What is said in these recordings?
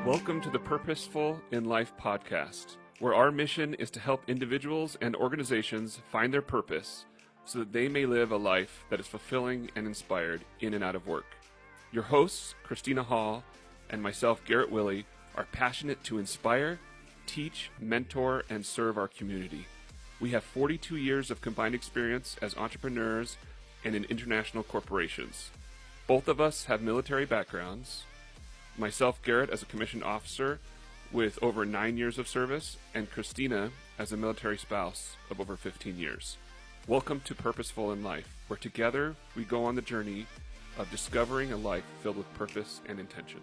Welcome to the Purposeful in Life podcast, where our mission is to help individuals and organizations find their purpose so that they may live a life that is fulfilling and inspired in and out of work. Your hosts, Christina Hall and myself, Garrett Willey, are passionate to inspire, teach, mentor, and serve our community. We have 42 years of combined experience as entrepreneurs and in international corporations. Both of us have military backgrounds. Myself, Garrett, as a commissioned officer with over 9 years of service, and Christina as a military spouse of over 15 years. Welcome to Purposeful in Life, where together we go on the journey of discovering a life filled with purpose and intention.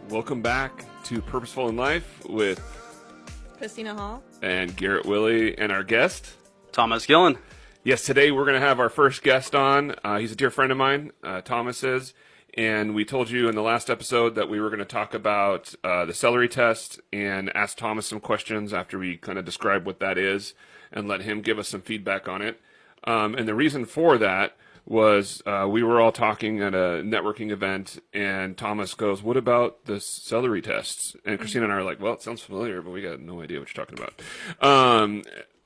Welcome back to Purposeful in Life with Christina Hall and Garrett Willey and our guest, Thomas Gillen. Yes, today we're going to have our first guest on. He's a dear friend of mine, Thomas is, and we told you in the last episode that we were going to talk about the celery test and ask Thomas some questions after we kind of describe what that is and let him give us some feedback on it. And the reason for that was we were all talking at a networking event, and Thomas goes, "What about the celery tests?" And Christina and I are like, "Well, it sounds familiar, but we got no idea what you're talking about."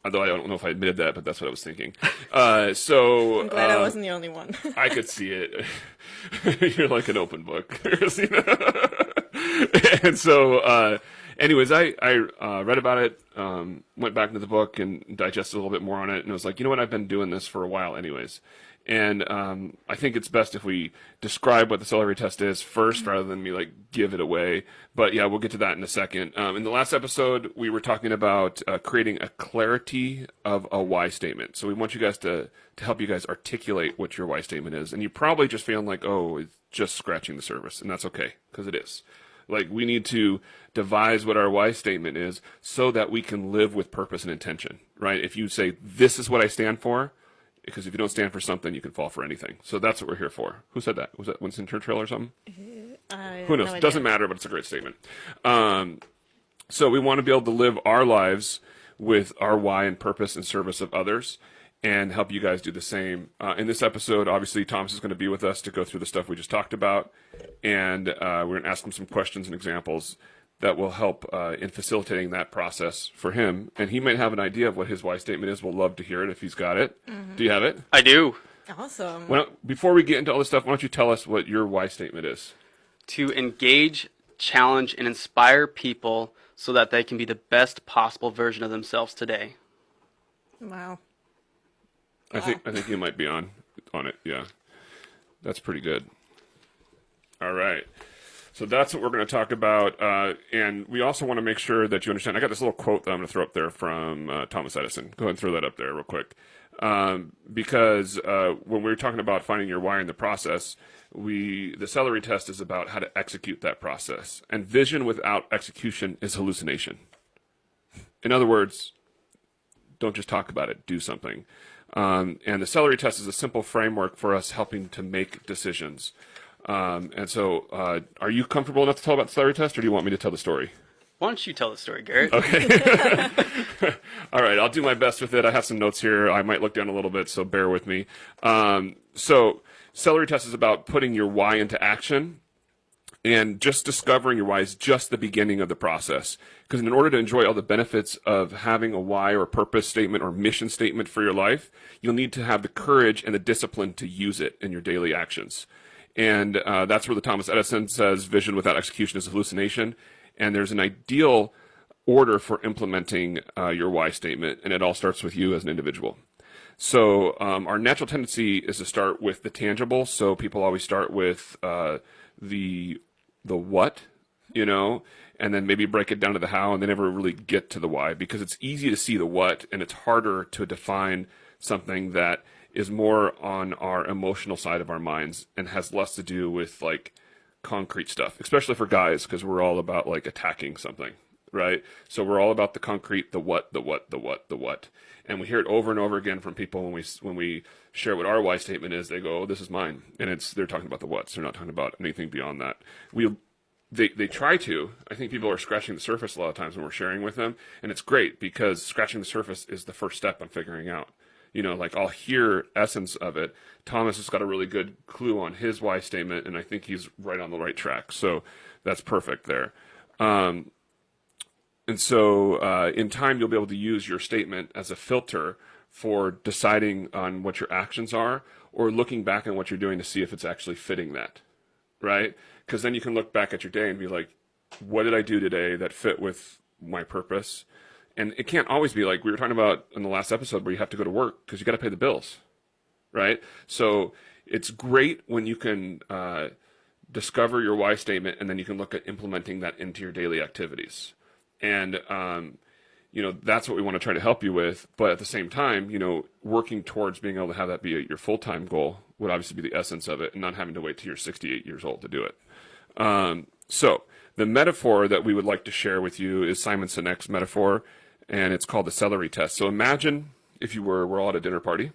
Although I don't know if I admitted that, but that's what I was thinking. So I'm glad I wasn't the only one. I could see it. You're like an open book. And so, anyways, I read about it, went back into the book and digested a little bit more on it, and I was like, you know what, I've been doing this for a while anyways. And I think it's best if we describe what the celery test is first rather than me like give it away. But yeah, we'll get to that in a second. In the last episode, we were talking about creating a clarity of a why statement. So we want you guys to help you guys articulate what your why statement is. And you're probably just feeling like, oh, it's just scratching the surface. And that's okay, because it is. Like, we need to devise what our why statement is so that we can live with purpose and intention, right? If you say, this is what I stand for, because if you don't stand for something, you can fall for anything. So that's what we're here for. Who said that? Was that Winston Churchill or something? Who knows? No, it doesn't matter, but it's a great statement. So we want to be able to live our lives with our why and purpose in service of others and help you guys do the same. In this episode, obviously, Thomas is going to be with us to go through the stuff we just talked about. And we're going to ask him some questions and examples that will help in facilitating that process for him. And he might have an idea of what his why statement is. We'll love to hear it if he's got it. Mm-hmm. Do you have it? I do. Awesome. Well, before we get into all this stuff, why don't you tell us what your why statement is? To engage, challenge, and inspire people so that they can be the best possible version of themselves today. Wow. I think you might be on it. Yeah. That's pretty good. All right. So that's what we're going to talk about, and we also want to make sure that you understand. I got this little quote that I'm going to throw up there from Thomas Edison. Go ahead and throw that up there real quick. Because when we were talking about finding your why in the process, the celery test is about how to execute that process. And vision without execution is hallucination. In other words, don't just talk about it, do something. And the celery test is a simple framework for us helping to make decisions. And so, are you comfortable enough to tell about the celery test, or do you want me to tell the story? Why don't you tell the story, Garrett? Okay. All right, I'll do my best with it. I have some notes here. I might look down a little bit, so bear with me. So, celery test is about putting your why into action, and just discovering your why is just the beginning of the process. Because in order to enjoy all the benefits of having a why or purpose statement or mission statement for your life, you'll need to have the courage and the discipline to use it in your daily actions. And that's where the Thomas Edison says vision without execution is a hallucination. And there's an ideal order for implementing your why statement, and it all starts with you as an individual. So our natural tendency is to start with the tangible. So people always start with the what, and then maybe break it down to the how, and they never really get to the why, because it's easy to see the what, and it's harder to define something that is more on our emotional side of our minds and has less to do with like concrete stuff, especially for guys, because we're all about like attacking something, right? So we're all about the concrete, the what. And we hear it over and over again from people when we share what our why statement is. They go, "Oh, this is mine," and they're talking about the what's. They're not talking about anything beyond that. They try to. I think people are scratching the surface a lot of times when we're sharing with them, and it's great because scratching the surface is the first step on figuring out. Like I'll hear essence of it. Thomas has got a really good clue on his why statement, and I think he's right on the right track. So that's perfect there. And so in time, you'll be able to use your statement as a filter for deciding on what your actions are or looking back on what you're doing to see if it's actually fitting that, right? Because then you can look back at your day and be like, what did I do today that fit with my purpose? And it can't always be like we were talking about in the last episode where you have to go to work because you got to pay the bills, right? So it's great when you can discover your why statement and then you can look at implementing that into your daily activities. And, that's what we want to try to help you with. But at the same time, working towards being able to have that be your full-time goal would obviously be the essence of it and not having to wait till you're 68 years old to do it. So the metaphor that we would like to share with you is Simon Sinek's metaphor, and it's called the celery test. So imagine if we're all at a dinner party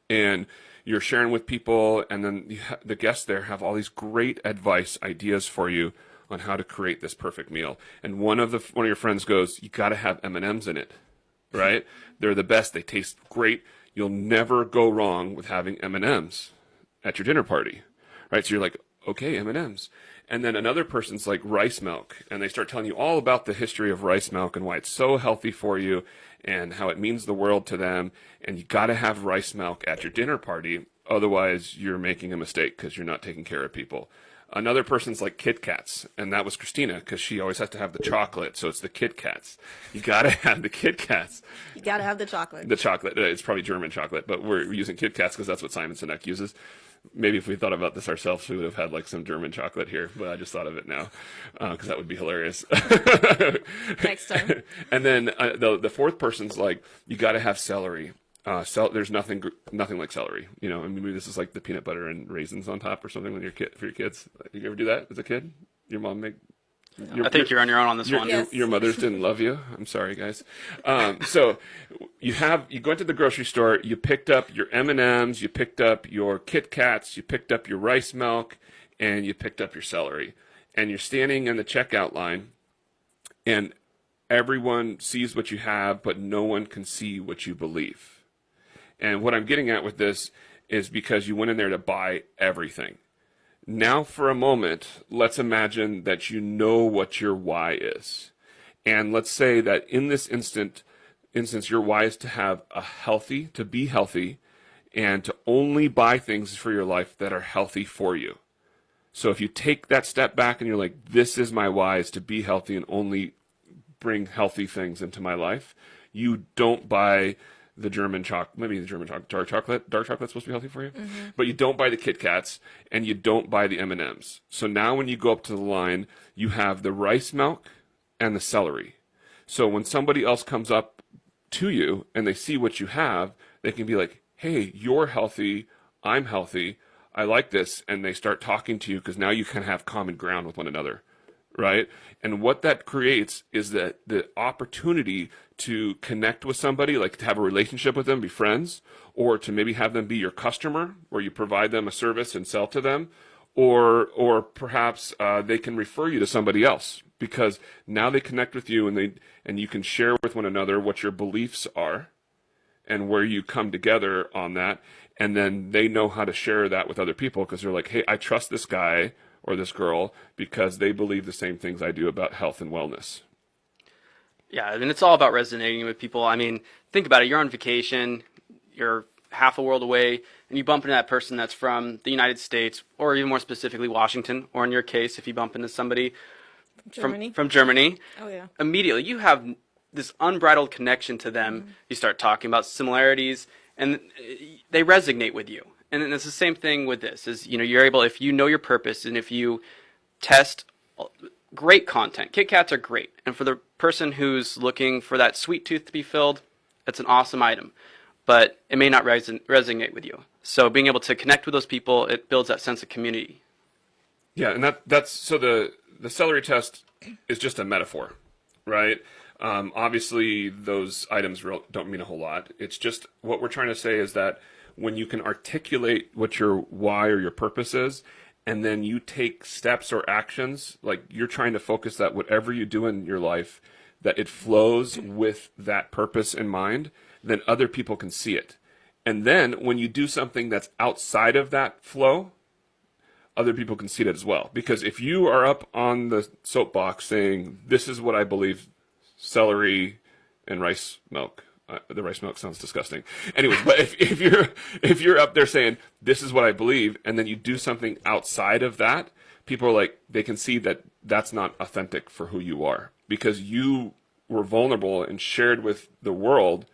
and you're sharing with people, and then the guests there have all these great advice, ideas for you on how to create this perfect meal. And one of your friends goes, you got to have M&Ms in it, right? They're the best. They taste great. You'll never go wrong with having M&Ms at your dinner party, right? So you're like, okay, M&Ms. And then another person's like rice milk, and they start telling you all about the history of rice milk and why it's so healthy for you and how it means the world to them. And you got to have rice milk at your dinner party. Otherwise, you're making a mistake because you're not taking care of people. Another person's like Kit Kats, and that was Christina because she always has to have the chocolate, so it's the Kit Kats. You got to have the Kit Kats. You gotta have the chocolate. The chocolate. It's probably German chocolate, but we're using Kit Kats because that's what Simon Sinek uses. Maybe if we thought about this ourselves, we would have had like some German chocolate here, but I just thought of it now because that would be hilarious. Next time. And then the fourth person's like, you got to have celery. There's nothing like celery. Maybe this is like the peanut butter and raisins on top or something when for your kids. You ever do that as a kid? Your mom make? I think you're on your own on this one. Yes. Your mothers didn't love you. I'm sorry, guys. So you go into the grocery store. You picked up your M&Ms. You picked up your Kit Kats. You picked up your rice milk, and you picked up your celery. And you're standing in the checkout line, and everyone sees what you have, but no one can see what you believe. And what I'm getting at with this is because you went in there to buy everything. Now, for a moment, let's imagine that you know what your why is. And let's say that in this instance, your why is to be healthy, and to only buy things for your life that are healthy for you. So if you take that step back and you're like, this is my why, is to be healthy and only bring healthy things into my life, you don't buy the German chocolate, maybe the German chocolate, dark chocolate. Dark chocolate's supposed to be healthy for you, but you don't buy the Kit Kats and you don't buy the M&Ms. So now when you go up to the line, you have the rice milk and the celery. So when somebody else comes up to you and they see what you have, they can be like, hey, you're healthy, I'm healthy, I like this, and they start talking to you because now you can have common ground with one another, right? And what that creates is that the opportunity to connect with somebody, like to have a relationship with them, be friends, or to maybe have them be your customer, where you provide them a service and sell to them, or perhaps they can refer you to somebody else because now they connect with you and you can share with one another what your beliefs are and where you come together on that, and then they know how to share that with other people because they're like, hey, I trust this guy or this girl because they believe the same things I do about health and wellness. Yeah, I mean, it's all about resonating with people. I mean, think about it. You're on vacation, you're half a world away, and you bump into that person that's from the United States, or even more specifically, Washington, or in your case, if you bump into somebody from Germany, Oh, yeah. immediately you have this unbridled connection to them. You start talking about similarities, and they resonate with you. And it's the same thing with this, is, you're able, if you know your purpose, and if you test great content. Kit Kats are great. And for the person who's looking for that sweet tooth to be filled, it's an awesome item. But it may not resonate with you. So being able to connect with those people, it builds that sense of community. Yeah, and that's so the celery test is just a metaphor, right? Obviously, those items don't mean a whole lot. It's just what we're trying to say is that when you can articulate what your why or your purpose is, and then you take steps or actions, like you're trying to focus that whatever you do in your life, that it flows with that purpose in mind, then other people can see it. And then when you do something that's outside of that flow, other people can see it as well. Because if you are up on the soapbox saying, this is what I believe celery and rice milk, the rice milk sounds disgusting. Anyways, but if you're up there saying, this is what I believe, and then you do something outside of that, people are like, they can see that that's not authentic for who you are. Because you were vulnerable and shared with the world,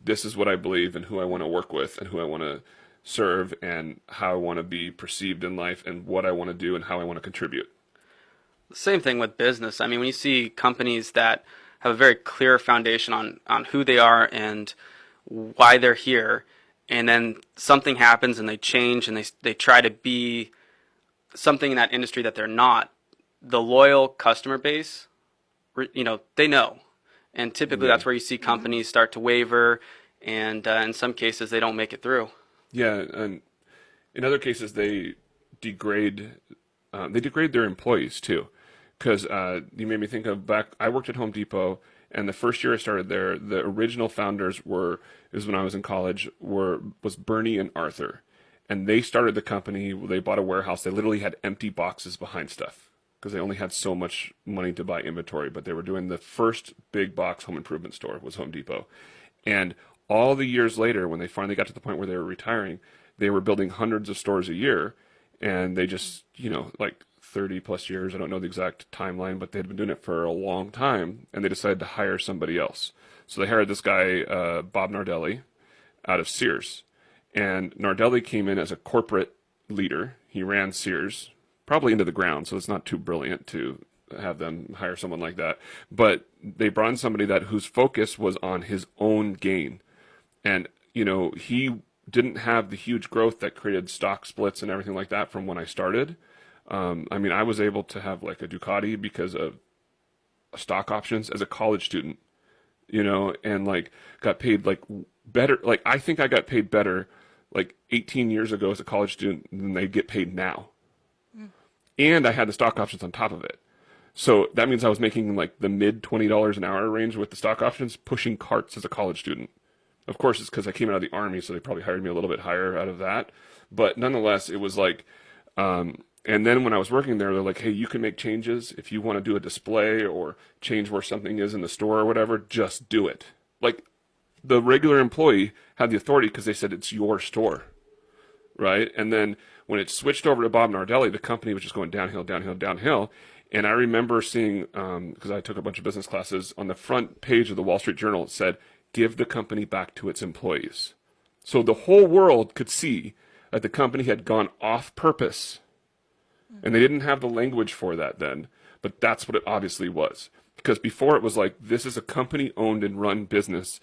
this is what I believe and who I want to work with and who I want to serve and how I want to be perceived in life and what I want to do and how I want to contribute. Same thing with business. I mean, when you see companies that have a very clear foundation on who they are and why they're here, and then something happens and they change and they try to be something in that industry that they're not, the loyal customer base, they know. And typically that's where you see companies start to waver, and in some cases they don't make it through. Yeah, and in other cases they degrade their employees too. Because you made me think of I worked at Home Depot, and the first year I started there, the original founders it was when I was in college, was Bernie and Arthur. And they started the company, they bought a warehouse, they literally had empty boxes behind stuff, because they only had so much money to buy inventory, but they were doing the first big box home improvement store was Home Depot. And all the years later, when they finally got to the point where they were retiring, they were building hundreds of stores a year, and they just, like 30 plus years, I don't know the exact timeline, but they had been doing it for a long time, and they decided to hire somebody else. So they hired this guy, Bob Nardelli, out of Sears. And Nardelli came in as a corporate leader. He ran Sears, probably into the ground, so it's not too brilliant to have them hire someone like that. But they brought in somebody whose focus was on his own gain. And, he didn't have the huge growth that created stock splits and everything like that from when I started. I was able to have like a Ducati because of stock options as a college student, and like got paid like better. Like I think I got paid better like 18 years ago as a college student than they get paid now. And I had the stock options on top of it. So that means I was making like the mid $20 an hour range with the stock options, pushing carts as a college student. Of course, it's because I came out of the Army, so they probably hired me a little bit higher out of that. But nonetheless, it was like, and then when I was working there, they're like, hey, you can make changes. If you want to do a display or change where something is in the store or whatever, just do it. Like the regular employee had the authority because they said it's your store, right? And then when it switched over to Bob Nardelli, the company was just going downhill, downhill, downhill. And I remember seeing, because I took a bunch of business classes, on the front page of the Wall Street Journal, it said, give the company back to its employees. So the whole world could see that the company had gone off purpose. And they didn't have the language for that then, but that's what it obviously was. Because before it was like, this is a company-owned and run business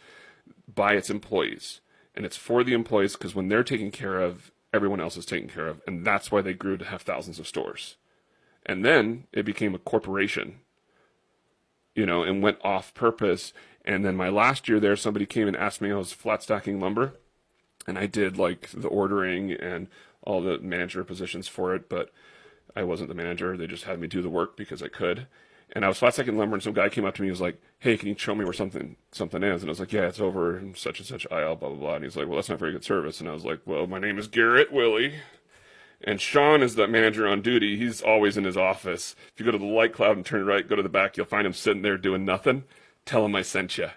by its employees. And it's for the employees because when they're taken care of, everyone else is taken care of. And that's why they grew to have thousands of stores. And then it became a corporation, and went off purpose. And then my last year there, somebody came and asked me, I was flat stacking lumber. And I did like the ordering and all the manager positions for it, but I wasn't the manager. They just had me do the work because I could. And I was flat stacking lumber, and some guy came up to me and was like, hey, can you show me where something is? And I was like, yeah, it's over in such and such aisle, blah, blah, blah. And he's like, well, that's not very good service. And I was like, well, my name is Garrett Willie. And Sean is the manager on duty. He's always in his office. If you go to the light cloud and turn right, go to the back, you'll find him sitting there doing nothing. Tell him I sent you.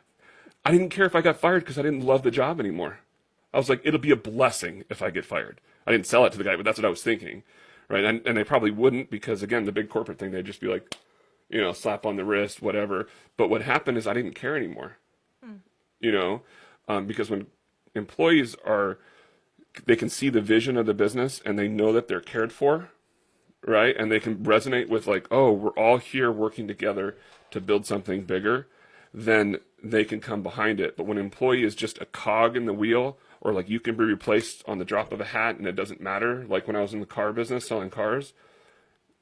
I didn't care if I got fired because I didn't love the job anymore. I was like, it'll be a blessing if I get fired. I didn't sell it to the guy, but that's what I was thinking. Right. And they probably wouldn't because, again, the big corporate thing, they'd just be like, slap on the wrist, whatever. But what happened is I didn't care anymore, because when employees they can see the vision of the business and they know that they're cared for. Right. And they can resonate with like, oh, we're all here working together to build something bigger. Then they can come behind it. But when an employee is just a cog in the wheel, or like you can be replaced on the drop of a hat and it doesn't matter, like when I was in the car business selling cars,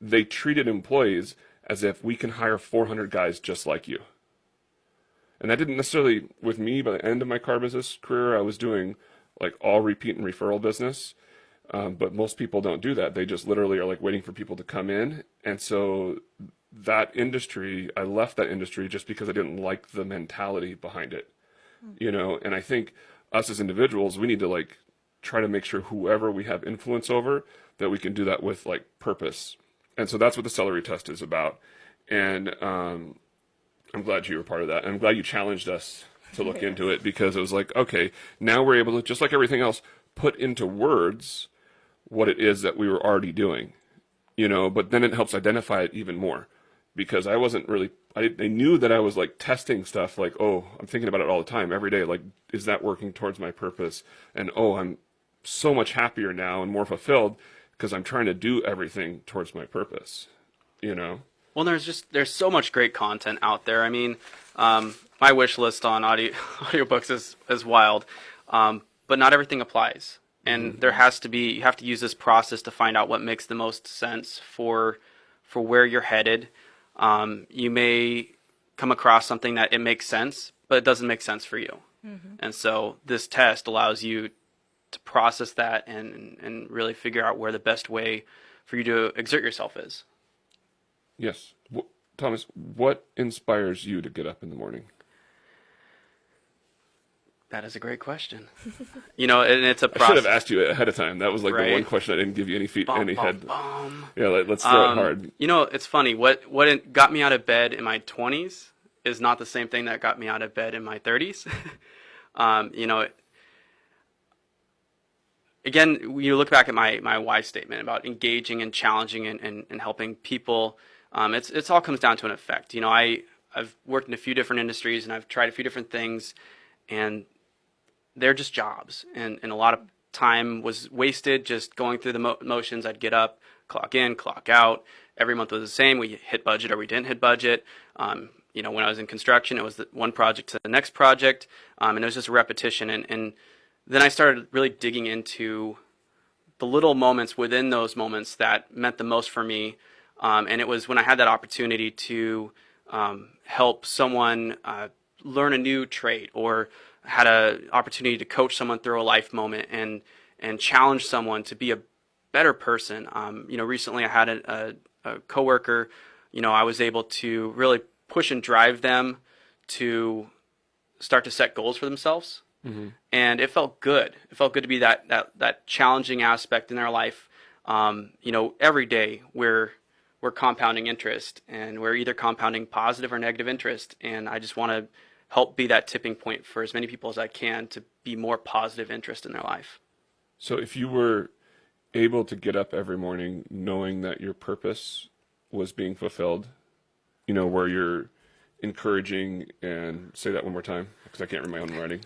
they treated employees as if we can hire 400 guys just like you. And that didn't necessarily, with me, by the end of my car business career, I was doing like all repeat and referral business. But most people don't do that. They just literally are like waiting for people to come in. And so that industry, I left that industry just because I didn't like the mentality behind it. And I think us as individuals, we need to like try to make sure whoever we have influence over, that we can do that with like purpose. And so that's what the celery test is about. And I'm glad you were part of that. I'm glad you challenged us to look into it, because it was like, okay, now we're able to, just like everything else, put into words what it is that we were already doing, but then it helps identify it even more, because I wasn't really, I knew that I was like testing stuff like, oh, I'm thinking about it all the time, every day. Like, is that working towards my purpose? And oh, I'm so much happier now and more fulfilled because I'm trying to do everything towards my purpose, Well, there's so much great content out there. I mean, my wish list on audiobooks is wild, but not everything applies. And you have to use this process to find out what makes the most sense for where you're headed. You may come across something that it makes sense, but it doesn't make sense for you. And so this test allows you to process that and really figure out where the best way for you to exert yourself is. Yes. Thomas, what inspires you to get up in the morning? That is a great question. And it's a process. I should have asked you ahead of time. That was like the one question I didn't give you any head. Yeah, let's throw it hard. It's funny. What got me out of bed in my 20s is not the same thing that got me out of bed in my 30s. Again, you look back at my why statement about engaging and challenging and helping people. It's all comes down to an effect. I've worked in a few different industries and I've tried a few different things, and they're just jobs, and a lot of time was wasted just going through the motions. I'd get up, clock in, clock out. Every month was the same. We hit budget or we didn't hit budget. When I was in construction, it was the one project to the next project, and it was just a repetition. And then I started really digging into the little moments within those moments that meant the most for me. And it was when I had that opportunity to help someone learn a new trade, or had an opportunity to coach someone through a life moment and challenge someone to be a better person. Recently I had a coworker, I was able to really push and drive them to start to set goals for themselves. And it felt good. It felt good to be that challenging aspect in their life. Every day we're compounding interest, and we're either compounding positive or negative interest. And I just want to help be that tipping point for as many people as I can to be more positive interest in their life. So if you were able to get up every morning knowing that your purpose was being fulfilled, where you're encouraging, and say that one more time because I can't read my own writing.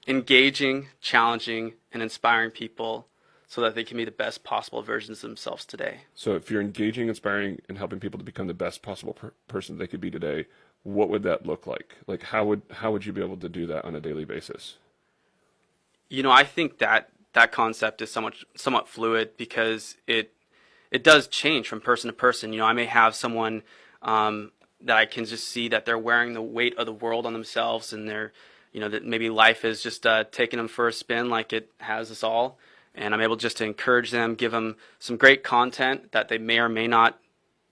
Engaging, challenging, and inspiring people so that they can be the best possible versions of themselves today. So if you're engaging, inspiring, and helping people to become the best possible person they could be today, what would that look like? Like, how would you be able to do that on a daily basis? I think that concept is somewhat fluid, because it does change from person to person. I may have someone that I can just see that they're wearing the weight of the world on themselves, and they're, that maybe life is just taking them for a spin like it has us all. And I'm able just to encourage them, give them some great content that they may or may not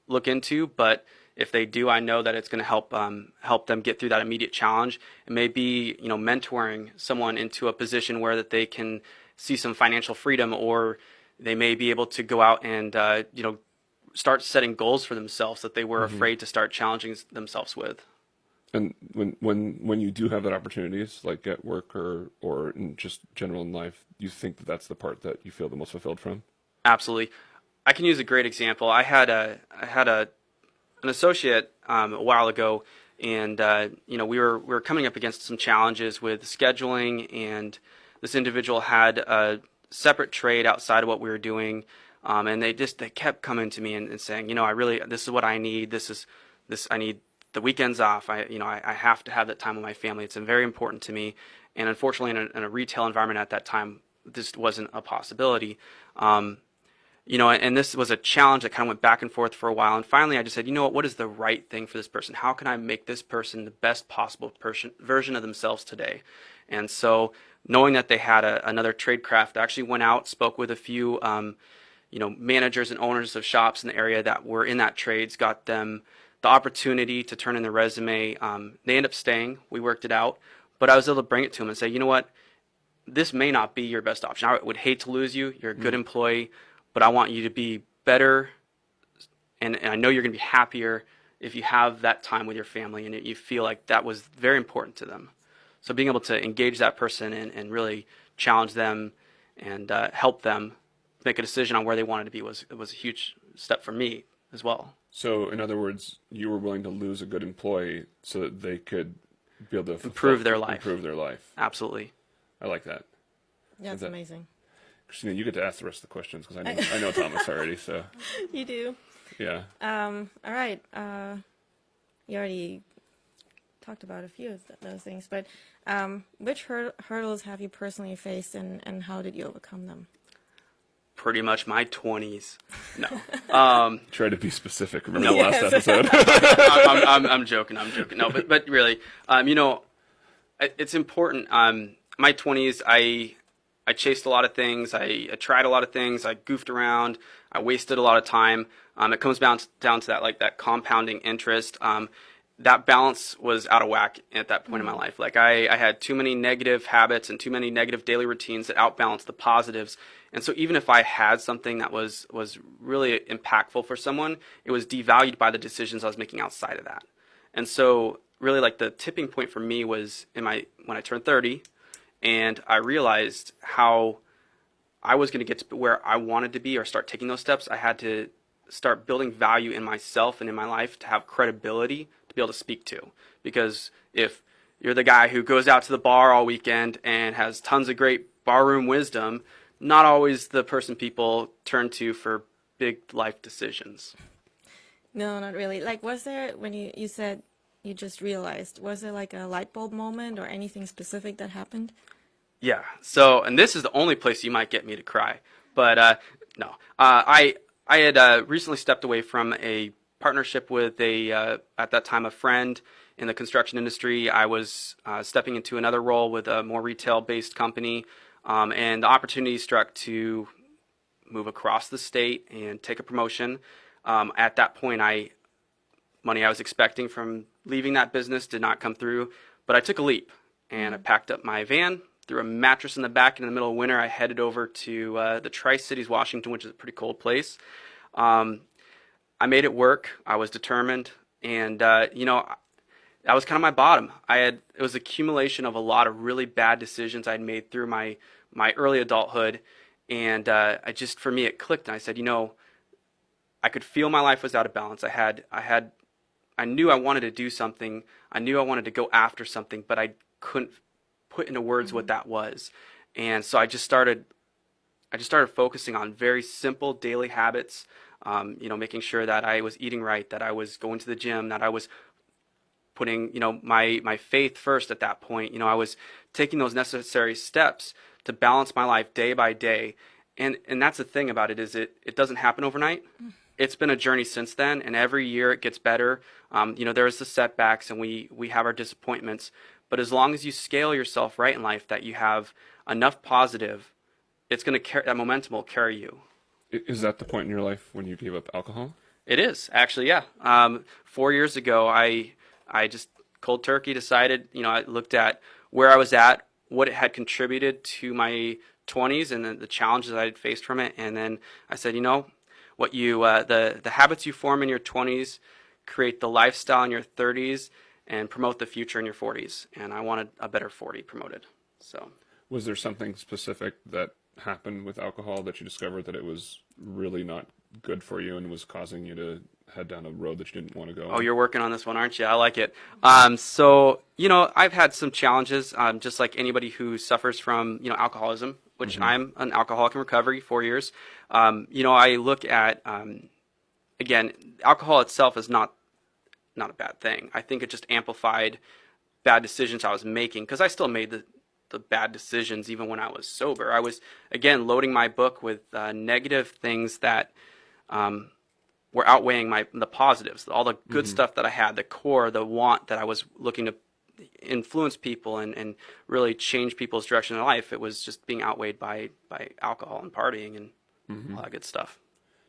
look into, but if they do, I know that it's going to help them get through that immediate challenge. It may be, mentoring someone into a position where that they can see some financial freedom, or they may be able to go out and start setting goals for themselves that they were afraid to start challenging themselves with. And when you do have that opportunities, like at work or in just general in life, you think that that's the part that you feel the most fulfilled from? Absolutely. I can use a great example. I had an associate a while ago, and we were coming up against some challenges with scheduling, and this individual had a separate trade outside of what we were doing, and they kept coming to me and saying, this is what I need. I need the weekends off. I have to have that time with my family. It's very important to me. And unfortunately, in a retail environment at that time, this wasn't a possibility. And this was a challenge that kind of went back and forth for a while. And finally, I just said, what is the right thing for this person? How can I make this person the best possible version of themselves today? And so, knowing that they had another trade craft, I actually went out, spoke with a few, managers and owners of shops in the area that were in that trades, got them the opportunity to turn in their resume. They ended up staying. We worked it out. but I was able to bring it to him and say, you know what, this may not be your best option. I would hate to lose you. You're a good employee, but I want you to be better, and I know you're going to be happier if you have that time with your family and you feel like that was very important to them. So being able to engage that person and really challenge them and help them make a decision on where they wanted to be was a huge step for me as well. So, in other words, you were willing to lose a good employee so that they could be able to Improve their life. Improve their life. Absolutely. I like that. That's amazing. Christina, you get to ask the rest of the questions because I know Thomas already. So You do. yeah. All right. You already talked about a few of those things, but which hurdles have you personally faced, and how did you overcome them? Pretty much my 20s. No. Try to be specific. Remember the last Yes. episode? I'm joking. No, but really, it's important. My 20s, I chased a lot of things. I tried a lot of things. I goofed around. I wasted a lot of time. It comes down to that, that compounding interest. That balance was out of whack at that point in my life. Like I had too many negative habits and too many negative daily routines that outbalanced the positives. And so even if I had something that was really impactful for someone, it was devalued by the decisions I was making outside of that. And so really the tipping point for me was when I turned 30, and I realized how I was going to get to where I wanted to be or start taking those steps. I had to start building value in myself and in my life to have credibility to be able to speak to. Because if you're the guy who goes out to the bar all weekend and has tons of great barroom wisdom, not always the person people turn to for big life decisions. No, not really. Was there, when you said you just realized, was there a light bulb moment or anything specific that happened? Yeah. So, and this is the only place you might get me to cry. But no. I had recently stepped away from a partnership with at that time, a friend in the construction industry. I was stepping into another role with a more retail-based company, and the opportunity struck to move across the state and take a promotion. At that point, money I was expecting from leaving that business did not come through, but I took a leap, and I packed up my van, threw a mattress in the back, and in the middle of winter, I headed over to the Tri-Cities, Washington, which is a pretty cold place. I made it work. I was determined, and that was kind of my bottom. It was accumulation of a lot of really bad decisions I'd made through my early adulthood, and for me, it clicked, and I said, I could feel my life was out of balance. I knew I wanted to do something. I knew I wanted to go after something, but I couldn't put into words what that was. And so I just started focusing on very simple daily habits, making sure that I was eating right, that I was going to the gym, that I was putting, my faith first at that point. I was taking those necessary steps to balance my life day by day. And that's the thing about it, is it doesn't happen overnight. It's been a journey since then, and every year it gets better. There's the setbacks, and we have our disappointments. But as long as you scale yourself right in life, that you have enough positive, it's going to that momentum will carry you. Is that the point in your life when you gave up alcohol? It is, actually, yeah. 4 years ago, I just cold turkey decided, I looked at where I was at, what it had contributed to my 20s, and the challenges I had faced from it. And then I said, what the habits you form in your 20s create the lifestyle in your 30s and promote the future in your 40s. And I wanted a better 40 promoted. So, was there something specific that happened with alcohol that you discovered that it was really not good for you and was causing you to head down a road that you didn't want to go? Oh, you're working on this one, aren't you? I like it. I've had some challenges, just like anybody who suffers from, alcoholism, which I'm an alcoholic in recovery, 4 years. I look at, again, alcohol itself is not a bad thing. I think it just amplified bad decisions I was making, because I still made the bad decisions even when I was sober. I was, again, loading my book with negative things that were outweighing the positives, all the good stuff that I had, the core, the want that I was looking to influence people and really change people's direction in life. It was just being outweighed by alcohol and partying and all that good stuff.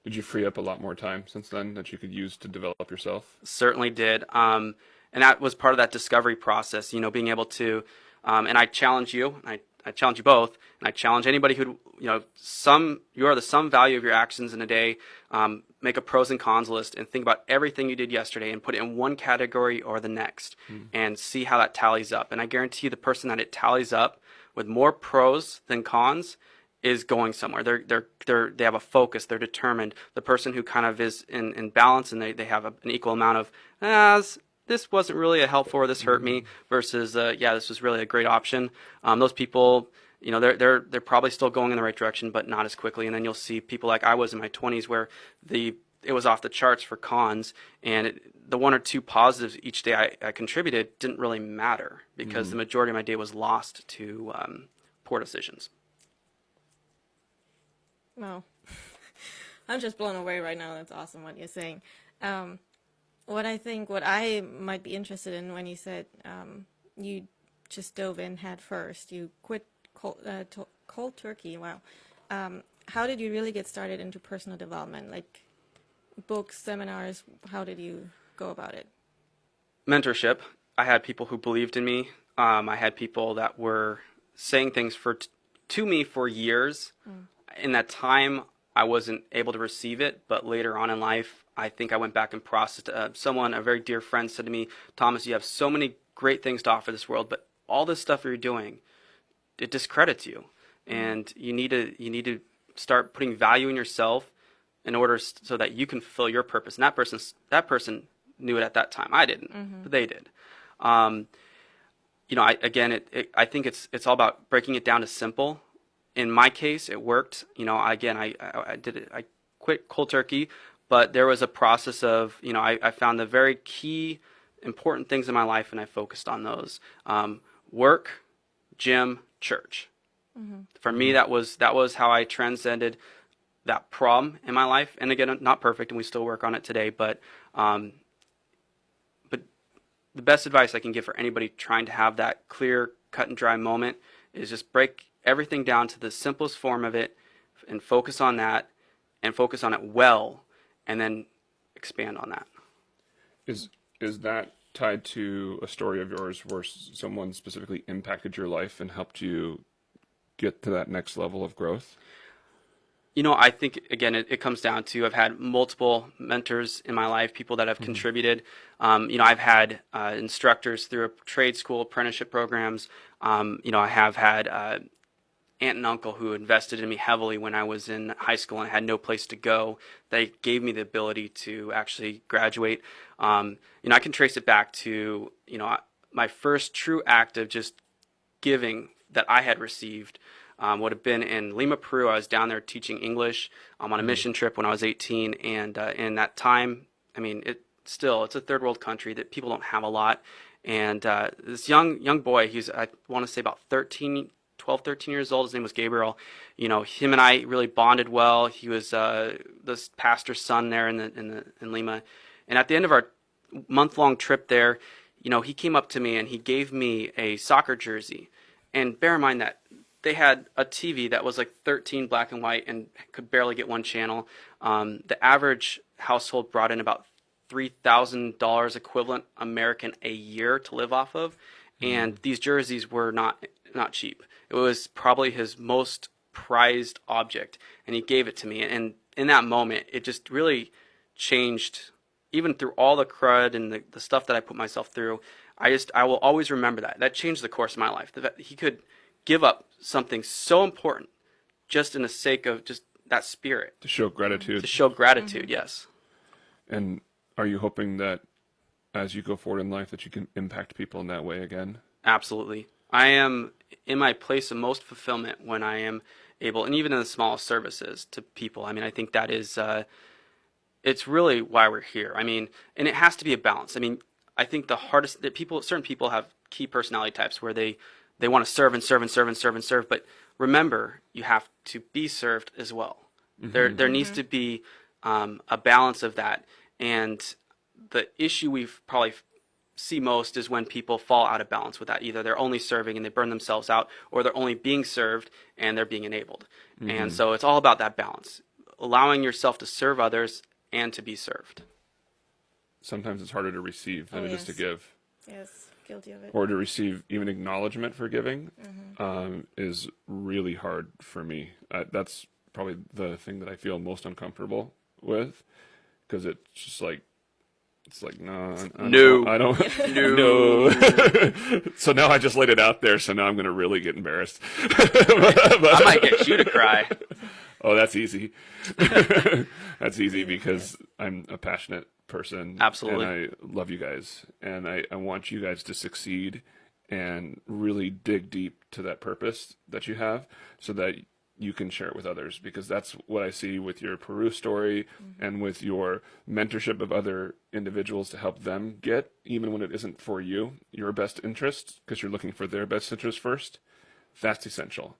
Did you free up a lot more time since then that you could use to develop yourself? Certainly did. And that was part of that discovery process, being able to And I challenge you, and I challenge you both, and I challenge anybody who, you are the sum value of your actions in a day. Make a pros and cons list and think about everything you did yesterday and put it in one category or the next and see how that tallies up. And I guarantee you the person that it tallies up with more pros than cons is going somewhere. They have a focus. They're determined. The person who kind of is in balance and they have an equal amount of, this wasn't really a helpful or this hurt me versus, this was really a great option. Those people, they're probably still going in the right direction, but not as quickly. And then you'll see people like I was in my 20s where it was off the charts for cons, and the one or two positives each day I contributed didn't really matter because the majority of my day was lost to poor decisions. Wow. I'm just blown away right now. That's awesome what you're saying. What I might be interested in when you said you just dove in head first, you quit cold turkey. Wow. How did you really get started into personal development? Like books, seminars, how did you go about it? Mentorship. I had people who believed in me. I had people that were saying things to me for years. In that time, I wasn't able to receive it, but later on in life, I think I went back and processed. A very dear friend said to me, Thomas, you have so many great things to offer this world, but all this stuff you're doing, it discredits you. And you need to start putting value in yourself in order so that you can fulfill your purpose. And that person knew it at that time. I didn't, but they did. I think it's all about breaking it down to simple. In my case, it worked. I did it. I quit cold turkey, but there was a process of, I found the very key important things in my life and I focused on those. Work, gym, church. For me, that was how I transcended that problem in my life. And again, not perfect, and we still work on it today. But the best advice I can give for anybody trying to have that clear, cut and dry moment is just break everything down to the simplest form of it, and focus on that, and focus on it well, and then expand on that. Is that tied to a story of yours where someone specifically impacted your life and helped you get to that next level of growth? I think, again, it comes down to I've had multiple mentors in my life, people that have contributed. I've had instructors through a trade school, apprenticeship programs. I have had aunt and uncle who invested in me heavily when I was in high school and had no place to go. They gave me the ability to actually graduate. I can trace it back to, my first true act of just giving that I had received would have been in Lima, Peru. I was down there teaching English on a mission trip when I was 18. And in that time, it's a third world country that people don't have a lot. And this young boy, he's, I want to say about 12, 13 years old. His name was Gabriel. Him and I really bonded well. He was this pastor's son there in Lima. And at the end of our month-long trip there, he came up to me and he gave me a soccer jersey. And bear in mind that they had a TV that was like 13 black and white and could barely get one channel. The average household brought in about $3,000 equivalent American a year to live off of. And these jerseys were not cheap. It was probably his most prized object, and he gave it to me. And in that moment, it just really changed. Even through all the crud and the stuff that I put myself through, I will always remember that. That changed the course of my life. That he could give up something so important just in the sake of just that spirit. To show gratitude. To show gratitude, yes. And are you hoping that as you go forward in life that you can impact people in that way again? Absolutely. I am in my place of most fulfillment when I am able, and even in the smallest services to people. I think that is, it's really why we're here. And it has to be a balance. I think the hardest that certain people have key personality types where they want to serve and serve and serve and serve and serve. But remember, you have to be served as well. There needs to be a balance of that. And the issue we've probably see most is when people fall out of balance with that. Either they're only serving and they burn themselves out, or they're only being served and they're being enabled. And so it's all about that balance, allowing yourself to serve others and to be served. Sometimes it's harder to receive than it is to give. Yes. Guilty of it. or to receive even acknowledgement for giving is really hard for me. That's probably the thing that I feel most uncomfortable with, because it's just like, no, I don't. No. So now I just laid it out there, so now I'm going to really get embarrassed. I might get you to cry. Oh, that's easy. That's easy because I'm a passionate person. Absolutely. And I love you guys. And I want you guys to succeed and really dig deep to that purpose that you have, so that you can share it with others, because that's what I see with your Peru story and with your mentorship of other individuals to help them get, even when it isn't for you, your best interest, because you're looking for their best interest first. That's essential,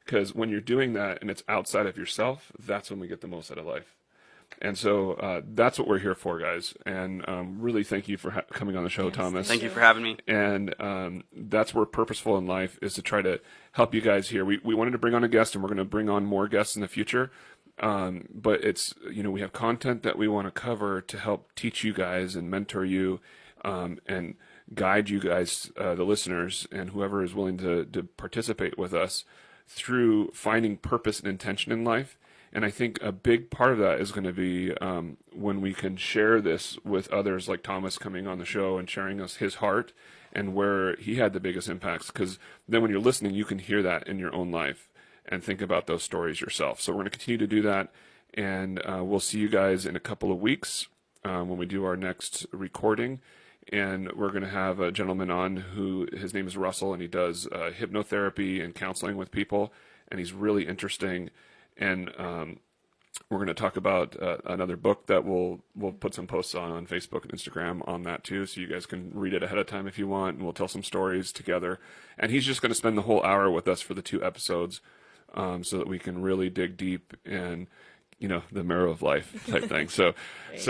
because when you're doing that and it's outside of yourself, that's when we get the most out of life. And so that's what we're here for, guys. And really thank you for coming on the show, Thomas. Thank you for having me. And that's where Purposeful in Life is, to try to help you guys here. We wanted to bring on a guest, and we're going to bring on more guests in the future. But it's, we have content that we want to cover to help teach you guys and mentor you and guide you guys, the listeners, and whoever is willing to participate with us through finding purpose and intention in life. And I think a big part of that is going to be when we can share this with others, like Thomas coming on the show and sharing us his heart and where he had the biggest impacts. Because then when you're listening, you can hear that in your own life and think about those stories yourself. So we're going to continue to do that. And we'll see you guys in a couple of weeks when we do our next recording. And we're going to have a gentleman on who, his name is Russell, and he does hypnotherapy and counseling with people. And he's really interesting. And we're going to talk about another book that we'll put some posts on Facebook and Instagram on that too, so you guys can read it ahead of time if you want, and we'll tell some stories together. And he's just going to spend the whole hour with us for the 2 episodes, so that we can really dig deep and, the marrow of life type thing. So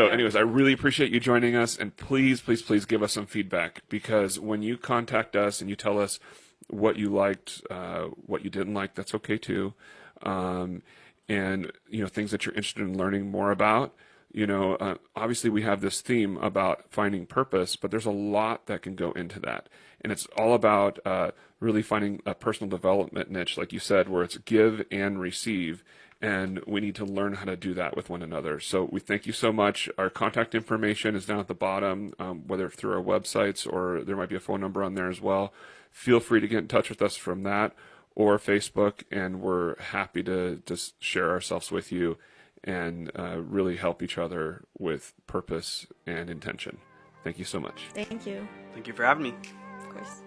anyways, I really appreciate you joining us, and please, please, please give us some feedback, because when you contact us and you tell us what you liked, what you didn't like, that's okay too. And things that you're interested in learning more about. Obviously we have this theme about finding purpose, but there's a lot that can go into that, and it's all about really finding a personal development niche, like you said, where it's give and receive, and we need to learn how to do that with one another. So we thank you so much. Our contact information is down at the bottom, whether through our websites, or there might be a phone number on there as well. Feel free to get in touch with us from that or Facebook, and we're happy to just share ourselves with you and really help each other with purpose and intention. Thank you so much. Thank you. Thank you for having me. Of course.